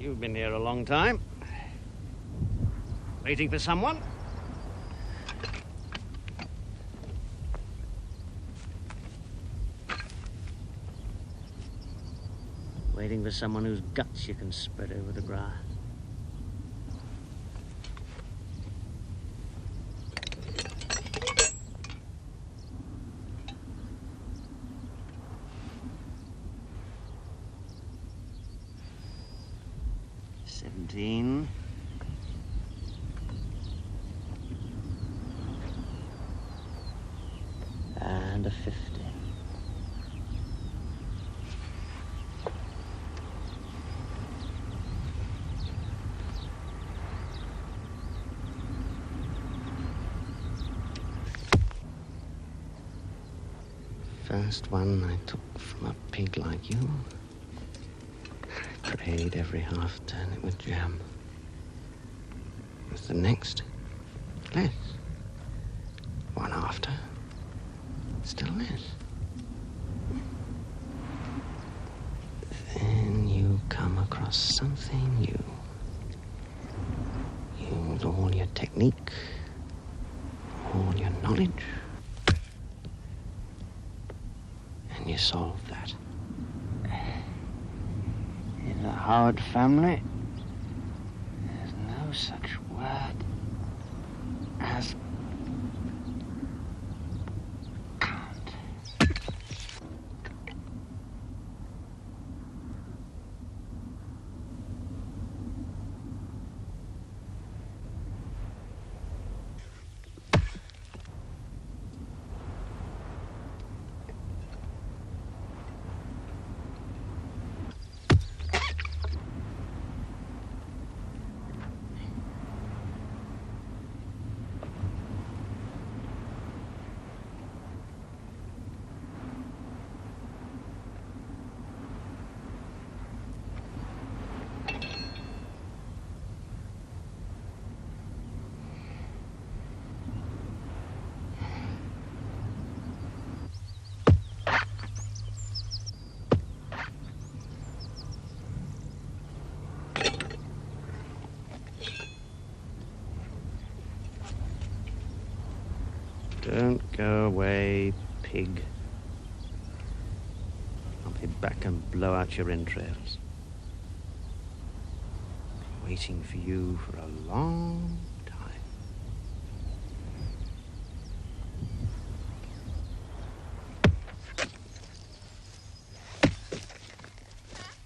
You've been here a long time. Waiting for someone? Waiting for someone whose guts you can spread over the grass. And a 50. First one I took from a pig like you. Prayed every half turn it with jam. Was the next less? One after, still less. Then you come across something new. Use all your technique, all your knowledge, and you solve that. In the Howard family, there's no such word as Cant. Don't go away, pig. I'll be back and blow out your entrails. Been waiting for you for a long time.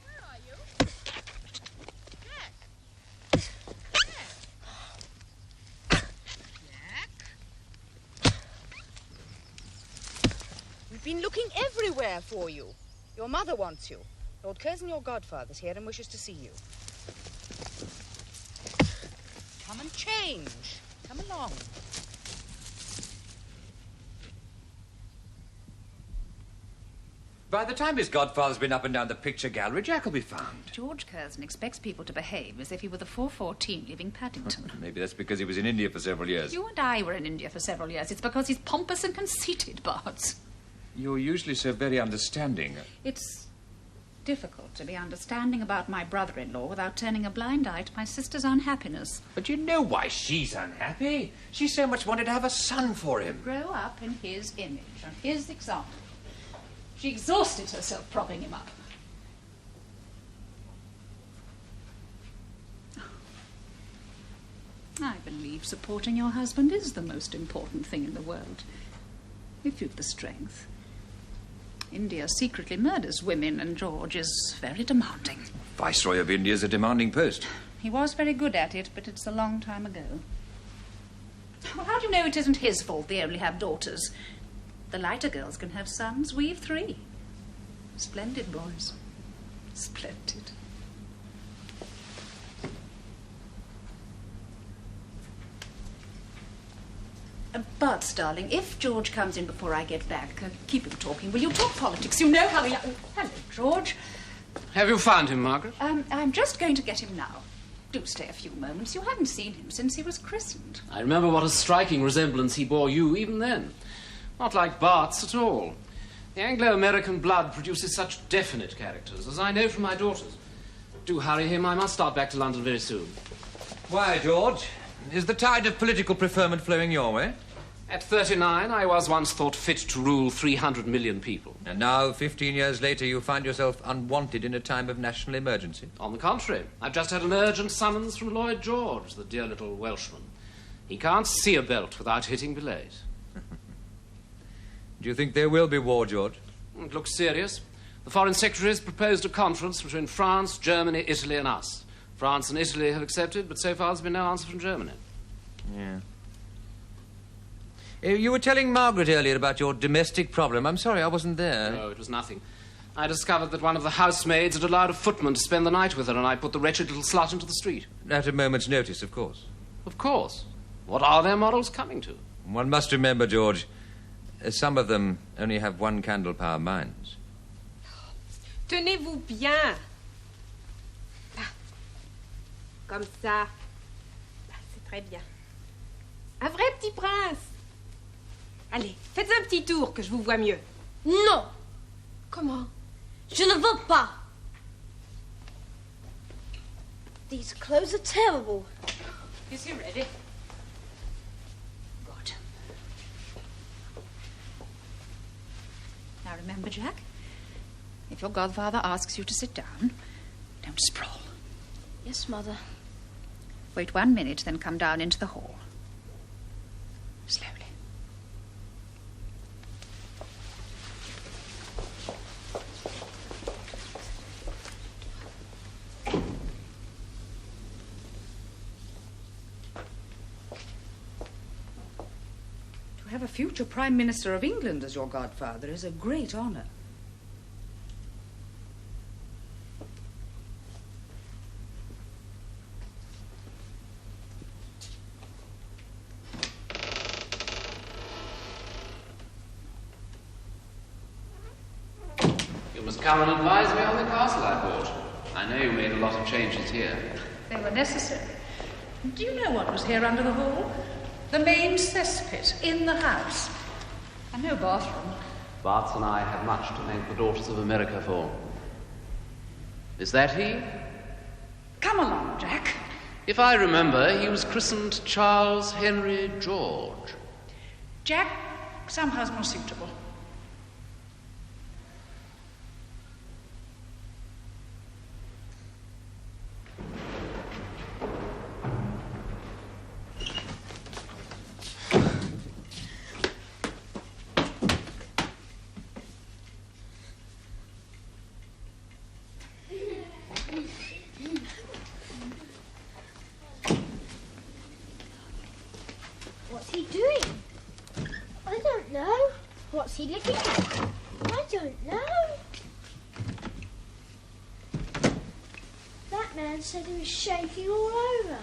Where are you? We've been looking everywhere for you. Your mother wants you. Lord Curzon, your godfather's here and wishes to see you. Come and change. Come along. By the time his godfather's been up and down the picture gallery, Jack will be found. George Curzon expects people to behave as if he were the 414 leaving Paddington. Maybe that's because he was in India for several years. You and I were in India for several years. It's because he's pompous and conceited, Bards. You're usually so very understanding. It's difficult to be understanding about my brother-in-law without turning a blind eye to my sister's unhappiness. But you know why she's unhappy. She so much wanted to have a son for him. Grow up in his image and his example. She exhausted herself propping him up. I believe supporting your husband is the most important thing in the world, if you've the strength. India secretly murders women, and George is very demanding. Viceroy of India's a demanding post. He was very good at it, but it's a long time ago. Well, how do you know it isn't his fault they only have daughters? The lighter girls can have sons. We've 3. Splendid boys. Splendid. Bards, darling, if George comes in before I get back, keep him talking. Will you talk politics? You know how he... hello, George. Have you found him, Margaret? I'm just going to get him now. Do stay a few moments. You haven't seen him since he was christened. I remember what a striking resemblance he bore you even then. Not like Bart's at all. The Anglo-American blood produces such definite characters, as I know from my daughters. Do hurry him. I must start back to London very soon. Why, George? Is the tide of political preferment flowing your way? At 39, I was once thought fit to rule 300 million people. And now, 15 years later, you find yourself unwanted in a time of national emergency? On the contrary, I've just had an urgent summons from Lloyd George, the dear little Welshman. He can't see a belt without hitting Belait. Do you think there will be war, George? It looks serious. The Foreign Secretary has proposed a conference between France, Germany, Italy and us. France and Italy have accepted, but so far there's been no answer from Germany. Yeah. You were telling Margaret earlier about your domestic problem. I'm sorry, I wasn't there. No, it was nothing. I discovered that one of the housemaids had allowed a footman to spend the night with her, and I put the wretched little slut into the street. At a moment's notice, of course. Of course. What are their morals coming to? One must remember, George, some of them only have one candle-power minds. Tenez-vous bien. Comme ça. C'est très bien. Un vrai petit prince. Allez, faites un petit tour, que je vous vois mieux. Non. Comment? Je ne veux pas. These clothes are terrible. Is he ready? Good. Now remember, Jack, if your godfather asks you to sit down, don't sprawl. Yes, Mother. Wait 1 minute, then come down into the hall. Slowly. To have a future Prime Minister of England as your godfather is a great honour. You must come and advise me on the castle I bought. I know you made a lot of changes here. They were necessary. Do you know what was here under the hall? The main cesspit in the house. And no bathroom. Barts and I have much to thank the Daughters of America for. Is that he? Come along, Jack. If I remember, he was christened Charles Henry George. Jack somehow's more suitable. What's he doing? I don't know. What's he looking at? I don't know. That man said he was shaking all over.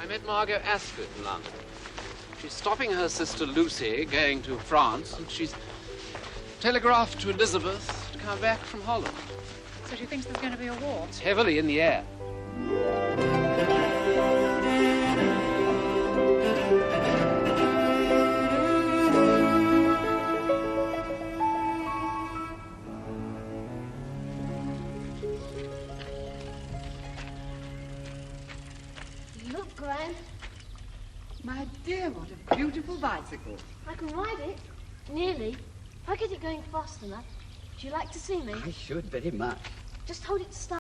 I met Margot Ascot in London. She's stopping her sister Lucy going to France, and she's telegraphed to Elizabeth to come back from Holland. So she thinks there's going to be a war? It's heavily in the air. Look, Gran. My dear, what a beautiful bicycle. I can ride it. Nearly. If I get it going fast enough, would you like to see me? I should very much. Just hold it to start.